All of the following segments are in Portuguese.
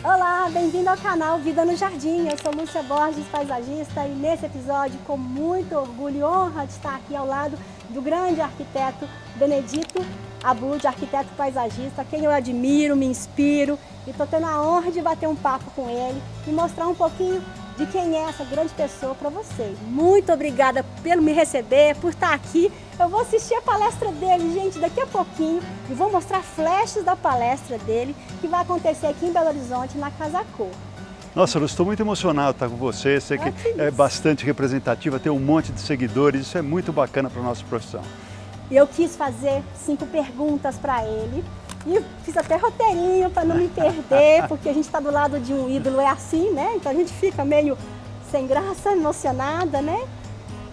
Olá, bem-vindo ao canal Vida no Jardim. Eu sou Lúcia Borges, paisagista, e nesse episódio, com muito orgulho e honra de estar aqui ao lado do grande arquiteto Benedito Abud, arquiteto paisagista, quem eu admiro, me inspiro, e estou tendo a honra de bater um papo com ele e mostrar um pouquinho de quem é essa grande pessoa para vocês. Muito obrigada por me receber, por estar aqui. Eu vou assistir a palestra dele, gente, daqui a pouquinho, e vou mostrar flashes da palestra dele, que vai acontecer aqui em Belo Horizonte, na Casa Cor. Nossa, eu estou muito emocionado de estar com você, sei que é bastante representativa, tem um monte de seguidores, isso é muito bacana para a nossa profissão. Eu quis fazer 5 perguntas para ele, e fiz até roteirinho para não me perder, porque a gente está do lado de um ídolo, é assim, né? Então a gente fica meio sem graça, emocionada, né?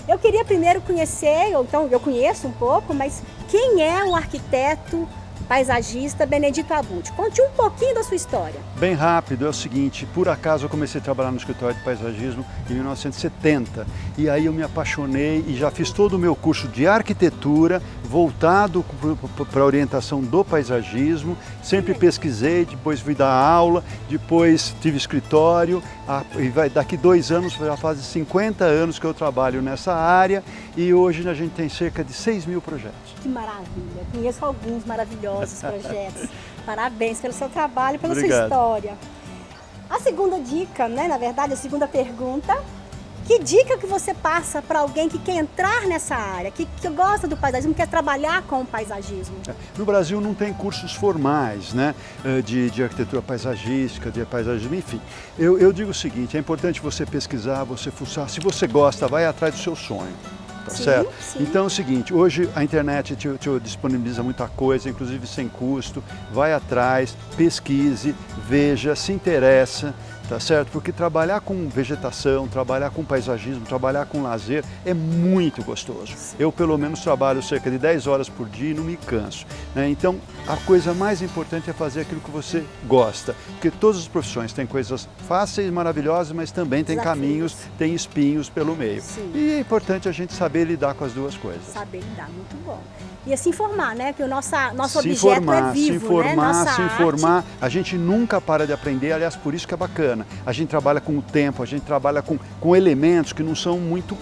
Eu queria primeiro conhecer, então eu conheço um pouco, mas quem é o arquiteto paisagista Benedito Abud? Conte um pouquinho da sua história. Bem rápido, é o seguinte, por acaso eu comecei a trabalhar no escritório de paisagismo em 1970 e aí eu me apaixonei e já fiz todo o meu curso de arquitetura voltado para a orientação do paisagismo, sempre pesquisei, depois fui dar aula, depois tive escritório, e daqui 2 anos, já faz 50 anos que eu trabalho nessa área e hoje a gente tem cerca de 6 mil projetos. Que maravilha, conheço alguns maravilhosos projetos. Parabéns pelo seu trabalho, pela sua história. A segunda dica, né, na verdade, a segunda pergunta, que dica que você passa para alguém que quer entrar nessa área, que gosta do paisagismo, quer trabalhar com o paisagismo? No Brasil não tem cursos formais, né, de arquitetura paisagística, de paisagismo, enfim. Eu digo o seguinte, é importante você pesquisar, você fuçar, se você gosta, vai atrás do seu sonho. Tá certo? Sim. Então é o seguinte, hoje a internet te disponibiliza muita coisa, inclusive sem custo, vai atrás, pesquise, veja, se interessa, tá certo? Porque trabalhar com vegetação, trabalhar com paisagismo, trabalhar com lazer é muito gostoso. Eu pelo menos trabalho cerca de 10 horas por dia e não me canso, né? Então a coisa mais importante é fazer aquilo que você gosta, porque todas as profissões têm coisas fáceis, maravilhosas, mas também tem caminhos, tem espinhos pelo meio. Sim. E é importante a gente saber lidar com as duas coisas. Saber lidar, muito bom. E se informar, né? Que o nosso objeto é vivo, se informar. A gente nunca para de aprender, aliás, por isso que é bacana. A gente trabalha com o tempo, a gente trabalha com elementos que não são muito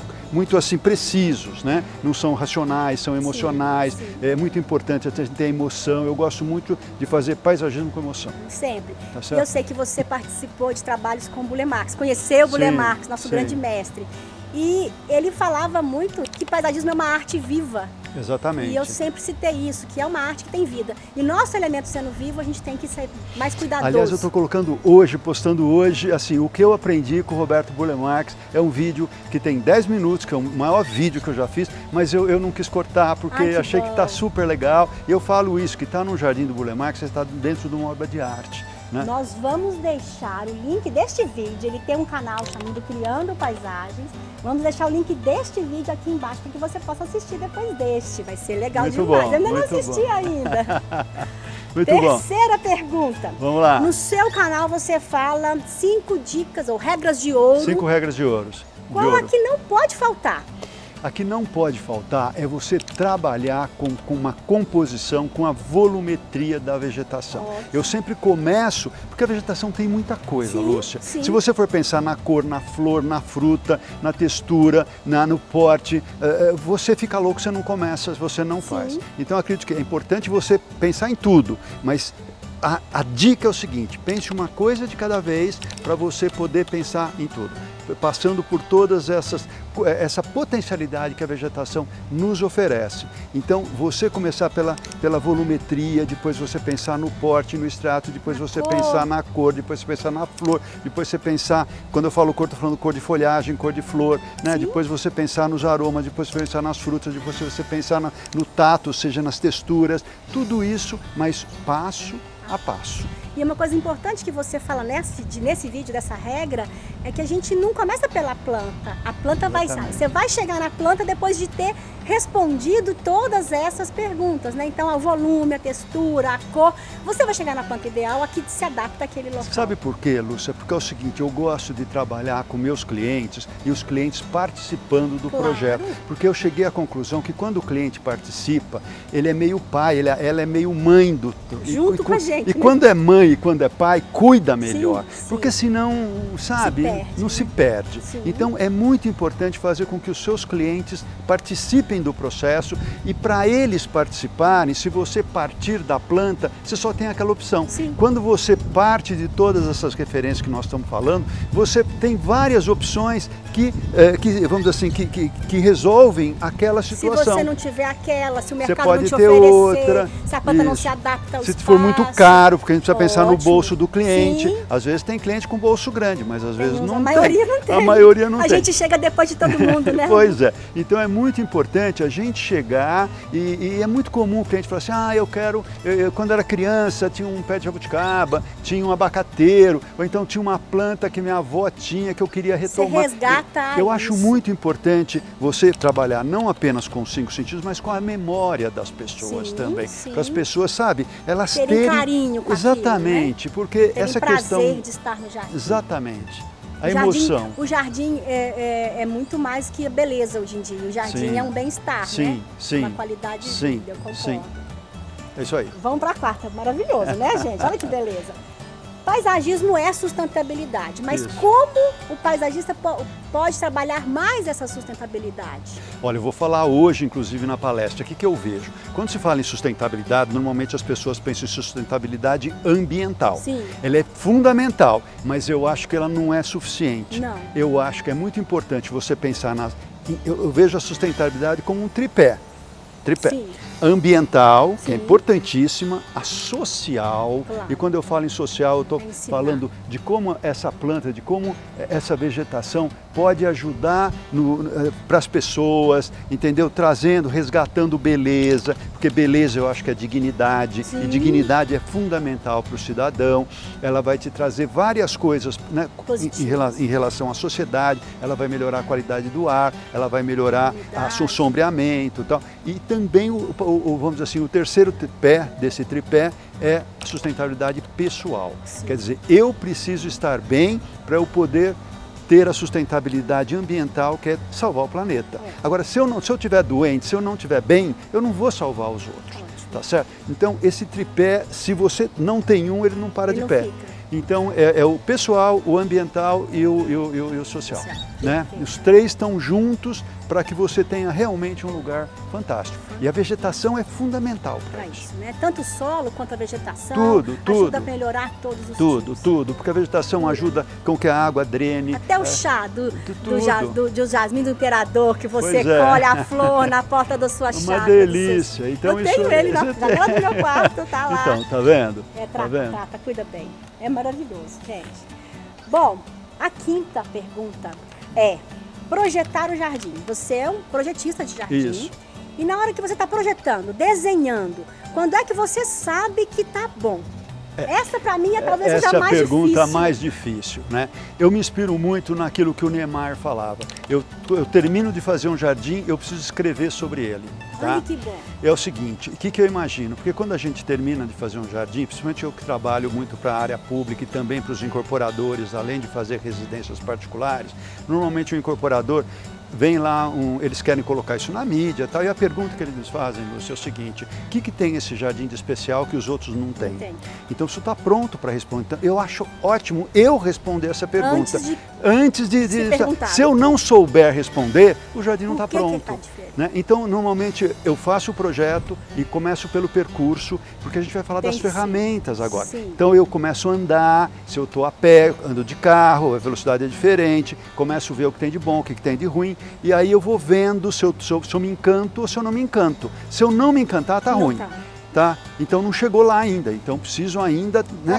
assim precisos, né? Não são racionais, são emocionais. Sim, sim. É muito importante a gente ter emoção. Eu gosto muito de fazer paisagismo com emoção. Sempre. Tá certo? Eu sei que você participou de trabalhos com o Burle Marx, conheceu o Burle Marx, nosso grande mestre. E ele falava muito que paisagismo é uma arte viva. Exatamente. E eu sempre citei isso, que é uma arte que tem vida. E nosso elemento sendo vivo, a gente tem que ser mais cuidadoso. Aliás, eu estou colocando hoje, postando hoje, assim, o que eu aprendi com o Roberto Burle Marx. É um vídeo que tem 10 minutos, que é o maior vídeo que eu já fiz, mas eu não quis cortar, porque achei que está super legal. E eu falo isso, que está no jardim do Burle Marx, está dentro de uma obra de arte. Né? Nós vamos deixar o link deste vídeo, ele tem um canal chamado Criando Paisagens. Vamos deixar o link deste vídeo aqui embaixo para que você possa assistir depois deste. Vai ser legal demais. Eu ainda não assisti ainda. Terceira pergunta. Vamos lá. No seu canal você fala 5 dicas ou regras de ouro. 5 regras de ouro. Qual a que não pode faltar? A que não pode faltar é você trabalhar com uma composição, com a volumetria da vegetação. Ótimo. Eu sempre começo, porque a vegetação tem muita coisa, Lúcia. Sim. Se você for pensar na cor, na flor, na fruta, na textura, no porte, você fica louco, você não começa, você não faz. Então eu acredito que é importante você pensar em tudo, mas a dica é o seguinte, pense uma coisa de cada vez para você poder pensar em tudo. Passando por todas essa potencialidade que a vegetação nos oferece. Então, você começar pela volumetria, depois você pensar no porte, no extrato, depois você pensar na cor, depois você pensar na flor, depois você pensar, quando eu falo cor, estou falando cor de folhagem, cor de flor, né? Depois você pensar nos aromas, depois você pensar nas frutas, depois você pensar no tato, ou seja, nas texturas, tudo isso, mas passo a passo. E uma coisa importante que você fala nesse vídeo, dessa regra, é que a gente não começa pela planta. A planta você vai chegar na planta depois de ter respondido todas essas perguntas, né? Então, o volume, a textura, a cor, você vai chegar na planta ideal, a que se adapta àquele local. Sabe por quê, Lúcia? Porque é o seguinte, eu gosto de trabalhar com meus clientes e os clientes participando do projeto. Porque eu cheguei à conclusão que quando o cliente participa, ele é meio pai, ela é meio mãe junto com a gente. E quando é mãe mãe, quando é pai, cuida melhor. Sim, porque senão, sabe, não se perde. Sim. Então é muito importante fazer com que os seus clientes participem do processo e para eles participarem, se você partir da planta, você só tem aquela opção. Sim. Quando você parte de todas essas referências que nós estamos falando, você tem várias opções que vamos dizer assim, que resolvem aquela situação. Se você não tiver aquela, se o mercado você pode não te ter oferecer, outra, se a planta não se adapta ao se espaço. for muito caro, porque a gente precisa pensar no bolso do cliente. Sim. Às vezes tem cliente com bolso grande, mas às vezes não tem. A maioria não tem. A maioria não a tem. gente chega depois de todo mundo, né? Pois é. Então é muito importante a gente chegar e é muito comum o cliente falar assim, eu quero, quando era criança tinha um pé de jabuticaba, tinha um abacateiro, ou então tinha uma planta que minha avó tinha que eu queria retomar. Você resgata Eu acho isso. muito importante você trabalhar não apenas com os 5 sentidos, mas com a memória das pessoas também. Para as pessoas, sabe, elas terem carinho com exatamente, aquilo, né? Porque terem essa prazer questão de estar no jardim. Exatamente. A emoção. O jardim é muito mais que a beleza hoje em dia. O jardim é um bem-estar, né? Sim, uma qualidade de vida, eu concordo. Sim. É isso aí. Vamos para a quarta, maravilhoso, né, gente? Olha que beleza. Paisagismo é sustentabilidade, mas Isso. como o paisagista pode trabalhar mais essa sustentabilidade? Olha, eu vou falar hoje, inclusive, na palestra, o que eu vejo. Quando se fala em sustentabilidade, normalmente as pessoas pensam em sustentabilidade ambiental. Sim. Ela é fundamental, mas eu acho que ela não é suficiente. Não. Eu acho que é muito importante você pensar eu vejo a sustentabilidade como um tripé. Sim. Ambiental, Sim. que é importantíssima, a social, Claro. e quando eu falo em social, eu estou ensinar. falando de como essa planta, de como essa vegetação pode ajudar para as pessoas, entendeu? Trazendo, resgatando beleza, porque beleza eu acho que é dignidade, Sim. e dignidade é fundamental para o cidadão. Ela vai te trazer várias coisas, né, em relação à sociedade, ela vai melhorar a qualidade do ar, ela vai melhorar o sombreamento e tal. E também, vamos dizer assim, o terceiro pé desse tripé é a sustentabilidade pessoal. Sim. Quer dizer, eu preciso estar bem para eu poder ter a sustentabilidade ambiental, que é salvar o planeta. Agora, se eu estiver doente, se eu não estiver bem, eu não vou salvar os outros. Ótimo. Tá certo? Então, esse tripé, se você não tem um, ele não para de pé. Fica. Então, é o pessoal, o ambiental e o social. Né? Os três estão juntos para que você tenha realmente um lugar fantástico. E a vegetação é fundamental para isso. Né? Tanto o solo quanto a vegetação Tudo. ajuda a melhorar todos os tipos. Tudo, porque a vegetação ajuda com que a água drene. Até o chá do jasmim do imperador, que você colhe a flor na porta da sua chácara. Uma delícia. Então, eu tenho ele na janela do meu quarto, tá lá. Então, tá vendo? Trata, cuida bem. É maravilhoso, gente. Bom, a quinta pergunta é projetar o jardim. Você é um projetista de jardim. Isso. E na hora que você está projetando, desenhando, quando é que você sabe que tá bom? Essa para mim talvez seja a mais difícil. Essa é a pergunta mais difícil, né? Eu me inspiro muito naquilo que o Niemeyer falava. Eu termino de fazer um jardim, eu preciso escrever sobre ele. Tá? Ai, que bom. É o seguinte, o que eu imagino? Porque quando a gente termina de fazer um jardim, principalmente eu que trabalho muito para a área pública e também para os incorporadores, além de fazer residências particulares, normalmente o incorporador vem lá, eles querem colocar isso na mídia e tal, e a pergunta que eles nos fazem, Lúcia, é o seguinte: o que tem esse jardim de especial que os outros não têm? Então isso está pronto para responder. Então, eu acho ótimo eu responder essa pergunta. Antes de se eu não souber responder, o jardim não está pronto. Né? Então, normalmente eu faço o projeto e começo pelo percurso, porque a gente vai falar das ferramentas agora. Sim. Então eu começo a andar, se eu estou a pé, ando de carro, a velocidade é diferente, começo a ver o que tem de bom, o que tem de ruim, e aí eu vou vendo se eu me encanto ou se eu não me encanto. Se eu não me encantar, tá ruim. Tá? Então não chegou lá ainda, então preciso ainda, né,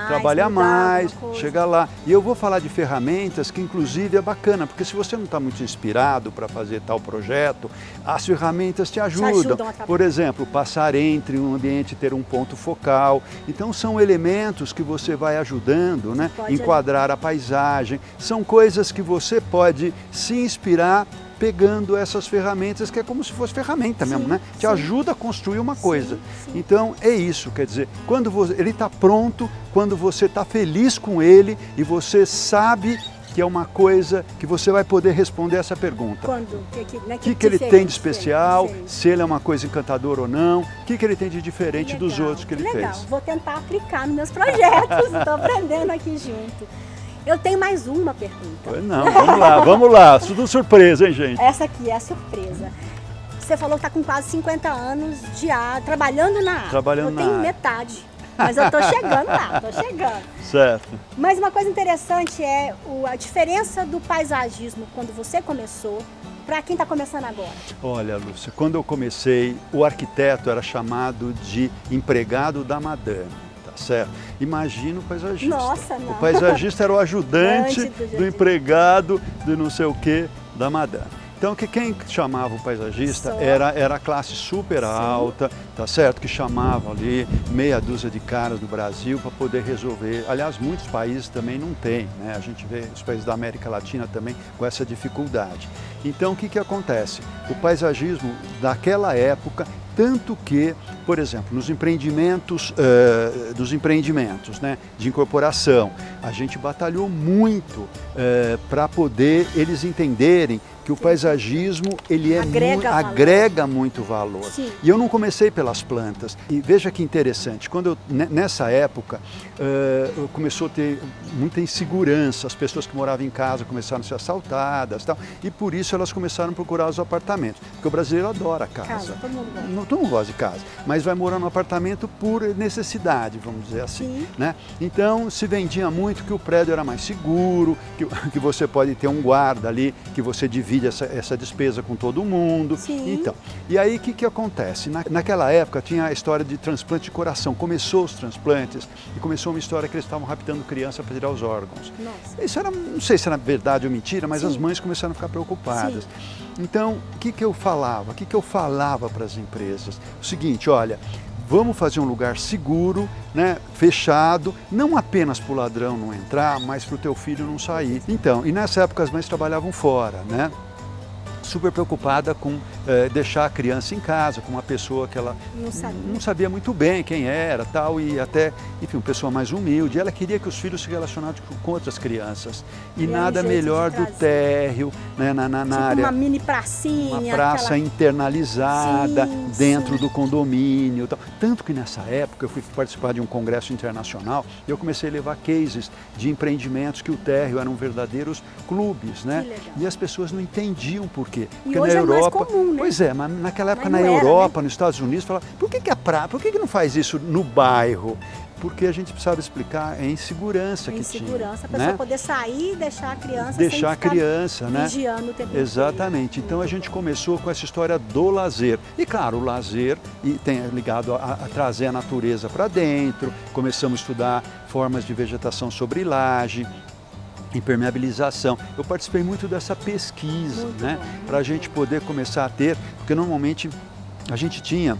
trabalhar mais, chegar lá. E eu vou falar de ferramentas que inclusive é bacana, porque se você não está muito inspirado para fazer tal projeto, as ferramentas te ajudam. Por exemplo, passar entre um ambiente, ter um ponto focal. Então são elementos que você vai ajudando, né, enquadrar a paisagem. São coisas que você pode se inspirar pegando essas ferramentas, que é como se fosse ferramenta mesmo, né? Te ajuda a construir uma coisa. Então, é isso, quer dizer, quando ele está pronto, quando você está feliz com ele e você sabe que é uma coisa que você vai poder responder essa pergunta. Quando? O que ele tem de especial, se ele é uma coisa encantadora ou não, o que ele tem de diferente dos outros que ele fez. Vou tentar aplicar nos meus projetos, estou aprendendo aqui junto. Eu tenho mais uma pergunta. Não, vamos lá, tudo surpresa, hein, gente? Essa aqui é a surpresa. Você falou que está com quase 50 anos trabalhando na área. Eu tenho metade, mas eu estou chegando lá, estou chegando. Certo. Mas uma coisa interessante é a diferença do paisagismo quando você começou para quem está começando agora. Olha, Lúcia, quando eu comecei, o arquiteto era chamado de empregado da madame. Certo? Imagina o paisagista. Nossa, não. O paisagista era o ajudante do empregado de não sei o que da madame. Então, quem chamava o paisagista era a classe super alta, tá certo? Que chamava ali meia dúzia de caras do Brasil para poder resolver. Aliás, muitos países também não têm, né? A gente vê os países da América Latina também com essa dificuldade. Então, o que acontece? O paisagismo daquela época, tanto que, por exemplo, nos empreendimentos, né, de incorporação, a gente batalhou muito para poder eles entenderem que o paisagismo ele agrega muito valor. Sim. E eu não comecei pelas plantas. E veja que interessante, quando nessa época começou a ter muita insegurança, as pessoas que moravam em casa começaram a ser assaltadas, tal, e por isso elas começaram a procurar os apartamentos, porque o brasileiro adora casa. Todo mundo gosta de casa, mas vai morar no apartamento por necessidade, vamos dizer assim. Né? Então se vendia muito que o prédio era mais seguro, que você pode ter um guarda ali, que você divide essa despesa com todo mundo. Então, e aí o que acontece? Naquela época tinha a história de transplante de coração. Começou os transplantes e começou uma história que eles estavam raptando criança para tirar os órgãos. Nossa. Isso era, não sei se era verdade ou mentira, mas as mães começaram a ficar preocupadas. Então, o que eu falava? O que eu falava para as empresas? O seguinte, olha, vamos fazer um lugar seguro, né, fechado, não apenas para o ladrão não entrar, mas para o teu filho não sair. Então, e nessa época as mães trabalhavam fora, né? Super preocupada com deixar a criança em casa, com uma pessoa que ela não sabia muito bem quem era, tal, e até, enfim, uma pessoa mais humilde. Ela queria que os filhos se relacionassem com outras crianças. E nada melhor do térreo, né, na área. Uma mini pracinha. Uma praça internalizada dentro do condomínio. Tal. Tanto que nessa época eu fui participar de um congresso internacional e eu comecei a levar cases de empreendimentos que o térreo eram verdadeiros clubes, né? E as pessoas não entendiam por quê. Porque hoje na Europa, mais comum, né? Pois é, mas naquela época na Europa, nos Estados Unidos, falava, por que a praia, por que não faz isso no bairro? Porque a gente precisava explicar a insegurança que tinha. Insegurança, a pessoa poder sair e deixar a criança né? Vigiando o tempo Exatamente. Então a gente começou com essa história do lazer. E claro, o lazer tem ligado a trazer a natureza para dentro, começamos a estudar formas de vegetação sobre laje, impermeabilização. Eu participei muito dessa pesquisa, né? Para a gente poder começar a ter, porque normalmente a gente tinha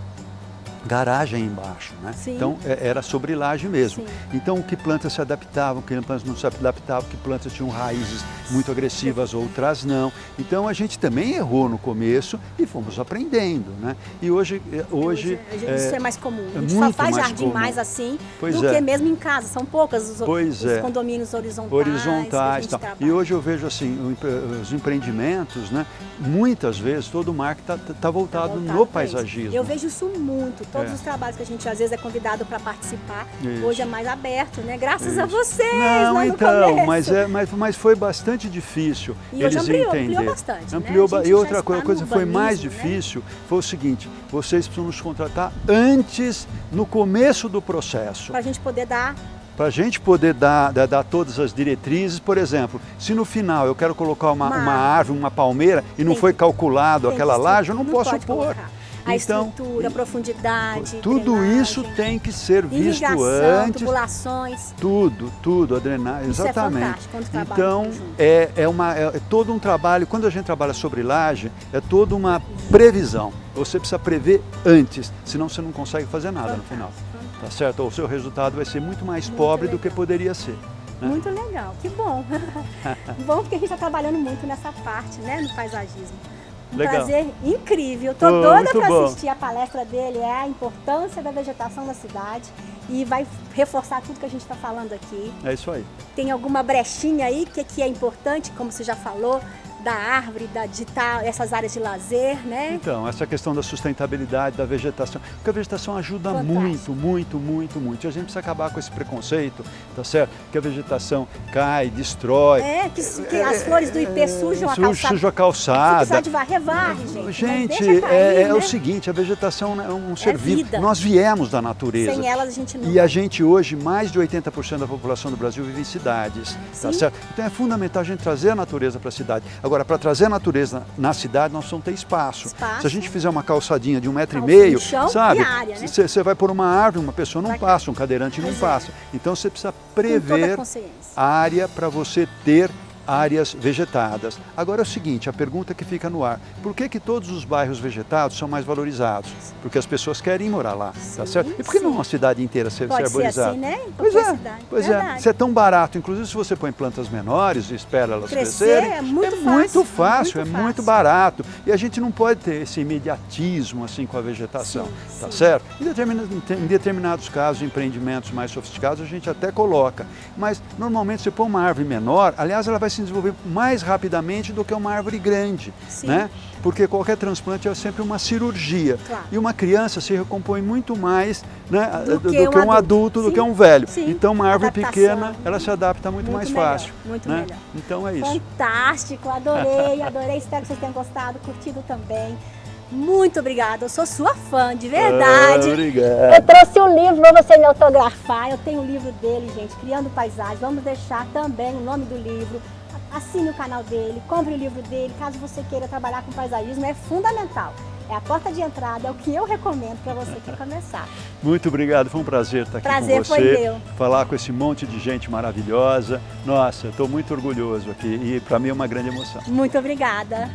garagem embaixo, né? Então era sobre laje mesmo. Então que plantas se adaptavam, que plantas não se adaptavam, que plantas tinham raízes muito agressivas, outras não. Então a gente também errou no começo e fomos aprendendo, né? E hoje isso é mais comum. A gente só faz jardim mais assim do que mesmo em casa. São poucas os condomínios horizontais. E hoje eu vejo assim os empreendimentos, né? Muitas vezes todo o marketing está voltado no paisagismo. Eu vejo isso muito. Todos os trabalhos que a gente às vezes é convidado para participar, hoje é mais aberto, né? Graças a vocês. Não, então, mas foi bastante difícil eles entenderem. Ampliou bastante, ampliou, né? E outra coisa que foi mais difícil foi o seguinte, vocês precisam nos contratar antes, no começo do processo. Para a gente poder dar... Para a gente poder dar todas as diretrizes, por exemplo, se no final eu quero colocar uma árvore, uma palmeira e não foi calculado aquela laje, eu não posso pôr. A estrutura, a profundidade, tudo isso tem que ser visto antes. Tubulações. Tudo, a drenagem, exatamente. Isso é fantástico, então é todo um trabalho, quando a gente trabalha sobre laje, é toda uma previsão. Você precisa prever antes, senão você não consegue fazer nada no final. Tá certo? O seu resultado vai ser muito mais pobre do que poderia ser. Né? Muito legal, que bom. Bom, porque a gente está trabalhando muito nessa parte, né, no paisagismo. Um Legal. prazer incrível. Tô doida muito para bom. assistir a palestra dele, é a importância da vegetação na cidade e vai reforçar tudo que a gente está falando aqui. É isso aí. Tem alguma brechinha aí que é importante, como você já falou, da árvore, essas áreas de lazer, né? Então, essa questão da sustentabilidade da vegetação, porque a vegetação ajuda Fantástico. muito. E a gente precisa acabar com esse preconceito, tá certo? Que a vegetação cai, destrói. Que as flores do ipê sujam a calçada. Suja a Se calçada. precisar de varrer, varre, gente. Gente, Mas deixa cair, né? o seguinte, a vegetação é um ser vivo. vida. Nós viemos da natureza. Sem elas a gente não E a gente hoje, mais de 80% da população do Brasil vive em cidades, tá Sim. certo? Então é fundamental a gente trazer a natureza para a cidade. Agora, para trazer a natureza na cidade, nós precisamos ter espaço. Espaço. Se a gente fizer uma calçadinha de 1,5 Calço m, no chão sabe? e área, né? Você vai pôr uma árvore, uma pessoa não Vai passa, um cadeirante não Pois é. passa. Então você precisa Com toda a prever consciência. área para você ter áreas vegetadas. Agora é o seguinte, a pergunta que fica no ar, por que todos os bairros vegetados são mais valorizados? Porque as pessoas querem morar lá, tá Sim, certo? E por que não sim. uma cidade inteira ser Pode ser arborizada? assim, né? Em Pois qualquer é, cidade. pois é. Verdade. Isso é tão barato, inclusive se você põe plantas menores e espera elas Crescer crescerem, é muito muito fácil, fácil, muito é muito fácil. barato. E a gente não pode ter esse imediatismo assim com a vegetação, Sim, tá sim. certo? Em determinados casos, empreendimentos mais sofisticados, a gente até coloca. Mas normalmente você põe uma árvore menor, aliás, ela vai se desenvolver mais rapidamente do que uma árvore grande, Sim. né? Porque qualquer transplante é sempre uma cirurgia. Claro. E uma criança se recompõe muito mais, né, Do do que que um um adulto, do Sim, que um velho. sim. Então uma árvore Adaptação. pequena, ela se adapta muito mais melhor, fácil. muito né? melhor. Então é isso. Fantástico, adorei. Espero que vocês tenham gostado, curtido também. Muito obrigada, eu sou sua fã, de verdade. Obrigado. Eu trouxe um livro para você me autografar. Eu tenho o livro dele, gente, Criando Paisagem. Vamos deixar também o nome do livro. Assine o canal dele, compre o livro dele, caso você queira trabalhar com paisagismo, é fundamental. É a porta de entrada, é o que eu recomendo para você que começar. Muito obrigado, foi um prazer estar aqui Prazer com você. foi meu. Falar com esse monte de gente maravilhosa. Nossa, estou muito orgulhoso aqui e para mim é uma grande emoção. Muito obrigada.